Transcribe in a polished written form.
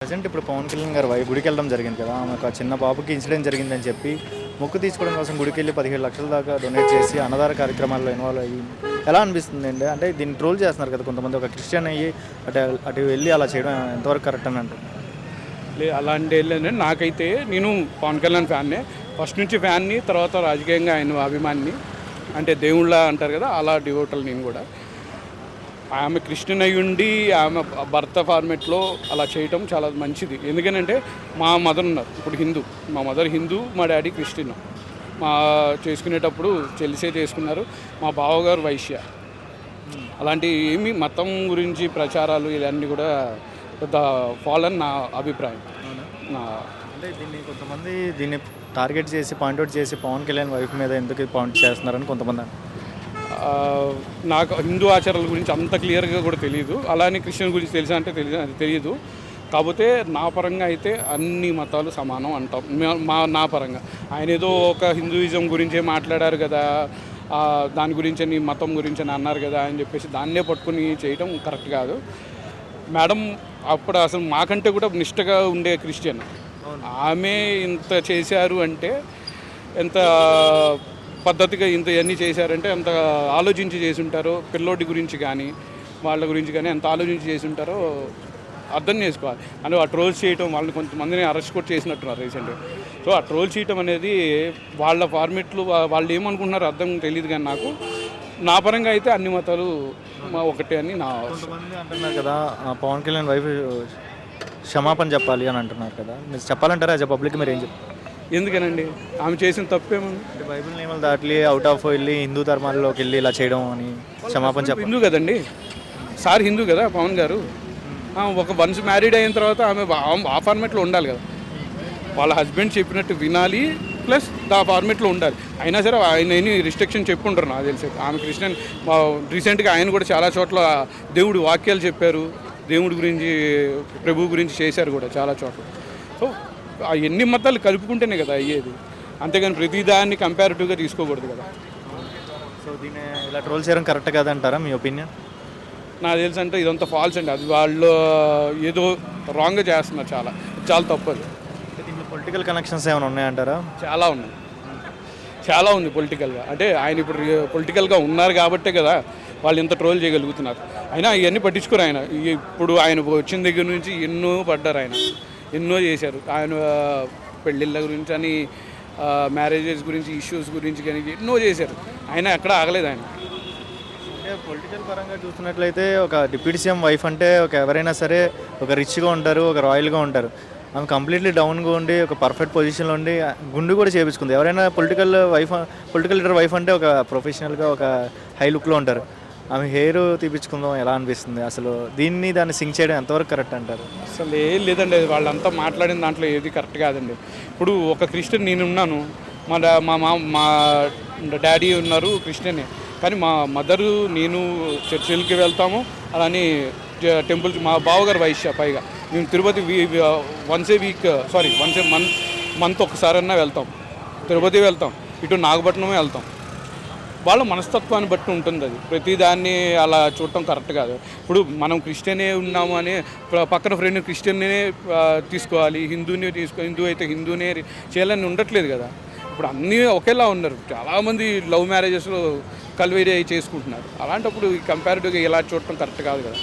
Present ఇప్పుడు పవన్ కళ్యాణ్ గారు గుడికి వెళ్ళడం జరిగింది కదా, ఆమె ఒక చిన్న బాబుకి ఇన్సిడెంట్ జరిగిందని చెప్పి మొక్కు తీసుకోవడం కోసం గుడికి వెళ్ళి 15 లక్షల దాకా డొనేట్ చేసి అన్నదాన కార్యక్రమాల్లో ఇన్వాల్వ్ అయ్యి ఎలా అనిపిస్తుంది అండి? అంటే దీన్ని ట్రోల్ చేస్తున్నారు కదా కొంతమంది, ఒక క్రిస్టియన్ అయ్యి అటు అటు వెళ్ళి అలా చేయడం ఎంతవరకు కరెక్ట్ అని అంటారు? అలాంటి వెళ్ళాను. నాకైతే నేను పవన్ కళ్యాణ్ ఫ్యాన్నే, ఫస్ట్ నుంచి ఫ్యాన్ని, తర్వాత రాజకీయంగా ఆయన అభిమాని, అంటే దేవుళ్ళ అంటారు కదా, అలా డివోటల్ నేను కూడా. ఆమె క్రిస్టియన్ అయి ఉండి ఆమె భర్త ఫార్మేట్లో అలా చేయటం చాలా మంచిది. ఎందుకనంటే మా మదర్ ఉన్నారు, ఇప్పుడు హిందూ, మా మదర్ హిందూ, మా డాడీ క్రిస్టియన్. మా చేసుకునేటప్పుడు తెలిసే చేసుకున్నారు. మా బావగారు వైశ్య. అలాంటి ఏమి మతం గురించి ప్రచారాలు ఇవన్నీ కూడా పెద్ద ఫాలో అని నా అభిప్రాయం. అంటే కొంతమంది దీన్ని టార్గెట్ చేసి పాయింట్అవుట్ చేసి పవన్ కళ్యాణ్ వైఫ్ మీద ఎందుకు పాయింట్ చేస్తున్నారని కొంతమంది. నాకు హిందూ ఆచారాల గురించి అంత క్లియర్గా కూడా తెలియదు, అలానే క్రిస్టియన్ గురించి తెలుసా అంటే తెలియదు. కాకపోతే నా పరంగా అయితే అన్ని మతాలు సమానం అంటాం. నా పరంగా ఆయన ఏదో ఒక హిందూయిజం గురించే మాట్లాడారు కదా, దాని గురించి నీ మతం గురించి అని అన్నారు కదా అని చెప్పేసి దాన్నే పట్టుకుని చేయడం కరెక్ట్ కాదు. మేడం అప్పుడు అసలు మాకంటే కూడా నిష్టగా ఉండే క్రిస్టియన్, ఆమె ఇంత చేశారు అంటే, ఎంత పద్ధతిగా ఇంత ఇవన్నీ చేశారంటే ఎంత ఆలోచించి చేసి ఉంటారో, పిల్లోడి గురించి కానీ వాళ్ళ గురించి కానీ ఎంత ఆలోచించి చేసి ఉంటారో అర్థం చేసుకోవాలి. అంటే ఆ ట్రోల్స్ చేయటం, వాళ్ళని కొంతమందిని అరెస్ట్ కూడా చేసినట్టున్నారు రీసెంట్గా. సో ఆ ట్రోల్ చేయటం అనేది వాళ్ళ ఫార్మేట్లు, వాళ్ళు ఏమనుకుంటున్నారో అర్థం తెలియదు. కానీ నాకు నా పరంగా అయితే అన్ని మతాలు ఒకటే అని నా. కొంతమంది అంటున్నారు కదా పవన్ కళ్యాణ్ వైఫ్ క్షమాపణ చెప్పాలి అని అంటున్నారు కదా, మీరు చెప్పాలంటారా యాజ్ పబ్లిక్? మీరు ఏం చెప్తారు? ఎందుకనండి, ఆమె చేసిన తప్పేముంది? అంటే బైబిల్ నియమాలు దాటి అవుట్ ఆఫ్ వెళ్ళి హిందూ ధర్మాల్లోకి వెళ్ళి ఇలా చేయడం అని క్షమాపణ చెప్పాలి. హిందూ కదండి, సార్ హిందూ కదా పవన్ గారు. ఒక వన్స్ మ్యారీడ్ అయిన తర్వాత ఆమె ఆ ఫార్మేట్లో ఉండాలి కదా, వాళ్ళ హస్బెండ్ చెప్పినట్టు వినాలి, ప్లస్ ఆ ఫార్మేట్లో ఉండాలి. అయినా సరే ఆయన ఎన్ని రిస్ట్రిక్షన్ చెప్పుంటారు నాకు తెలిసి. ఆమె క్రిస్టియన్, రీసెంట్గా ఆయన కూడా చాలా చోట్ల దేవుడు వాక్యాలు చెప్పారు, దేవుడి గురించి, ప్రభు గురించి చేశారు కూడా చాలా చోట్ల. సో ఎన్ని మతాలు కలుపుకుంటేనే కదా అయ్యేది, అంతేగాని ప్రతిదాన్ని కంపారిటివ్గా తీసుకోకూడదు కదా. సో దీన్ని ఇలా ట్రోల్ చేయడం కరెక్ట్ కాదంటారా మీ ఒపీనియన్? నాకు తెలిసి అంటే ఇదంతా ఫాల్స్ అండి, అది వాళ్ళు ఏదో రాంగ్గా చేస్తున్నారు, చాలా చాలా తప్పదు. దీంట్లో పొలిటికల్ కనెక్షన్స్ ఏమైనా ఉన్నాయంటారా? చాలా ఉన్నాయి, చాలా ఉంది పొలిటికల్గా. అంటే ఆయన ఇప్పుడు పొలిటికల్గా ఉన్నారు కాబట్టే కదా వాళ్ళు ఇంత ట్రోల్ చేయగలుగుతున్నారు. అయినా ఇవన్నీ పట్టించుకోరు ఆయన. ఇప్పుడు ఆయన వచ్చిన దగ్గర నుంచి ఎన్నో పడ్డారు, ఆయన ఎన్నో చేశారు. ఆయన పెళ్ళిళ్ళ గురించి అని, మ్యారేజెస్ గురించి, ఇష్యూస్ గురించి కానీ ఎన్నో చేశారు. ఆయన ఎక్కడ ఆగలేదు ఆయన. అంటే పొలిటికల్ పరంగా చూస్తున్నట్లయితే ఒక డిప్యూటీ సీఎం వైఫ్ అంటే ఒక ఎవరైనా సరే ఒక రిచ్గా ఉంటారు, ఒక రాయల్గా ఉంటారు. ఆమె కంప్లీట్లీ డౌన్గా ఉండి ఒక పర్ఫెక్ట్ పొజిషన్లో ఉండి గుండు కూడా చేయించుకుంది. ఎవరైనా పొలిటికల్ లీడర్ వైఫ్ అంటే ఒక ప్రొఫెషనల్గా ఒక హై లుక్లో ఉంటారు. ఆమె హెయిర్ తీపించుకుందాం ఎలా అనిపిస్తుంది అసలు? దాన్ని సింక్ చేయడం ఎంతవరకు కరెక్ట్ అంటారు? అసలు ఏం లేదండి, వాళ్ళంతా మాట్లాడిన దాంట్లో ఏది కరెక్ట్ కాదండి. ఇప్పుడు ఒక క్రిస్టియన్ నేను ఉన్నాను, మా డాడీ ఉన్నారు క్రిస్టియనే, కానీ మా మదరు నేను చర్చిలకి వెళ్తాము, అలానే టెంపుల్. మా బావగారు వైశ్య, పైగా మేము తిరుపతి వన్స్ ఏ మంత్ ఒకసారన్నా వెళ్తాం, తిరుపతి వెళ్తాం, ఇటు నాగపట్నమే వెళ్తాం. వాళ్ళ మనస్తత్వాన్ని బట్టి ఉంటుంది అది. ప్రతిదాన్ని అలా చూడటం కరెక్ట్ కాదు. ఇప్పుడు మనం క్రిస్టియనే ఉన్నాము అని పక్కన ఫ్రెండ్ క్రిస్టియన్నే తీసుకోవాలి, హిందూ అయితే హిందూనే చేయాలని ఉండట్లేదు కదా. ఇప్పుడు అన్నీ ఒకేలా ఉన్నారు. చాలామంది లవ్ మ్యారేజెస్లో కల్వేరీ చేసుకుంటున్నారు. అలాంటప్పుడు ఈ కంపారిటివ్గా ఇలా చూడటం కరెక్ట్ కాదు కదా.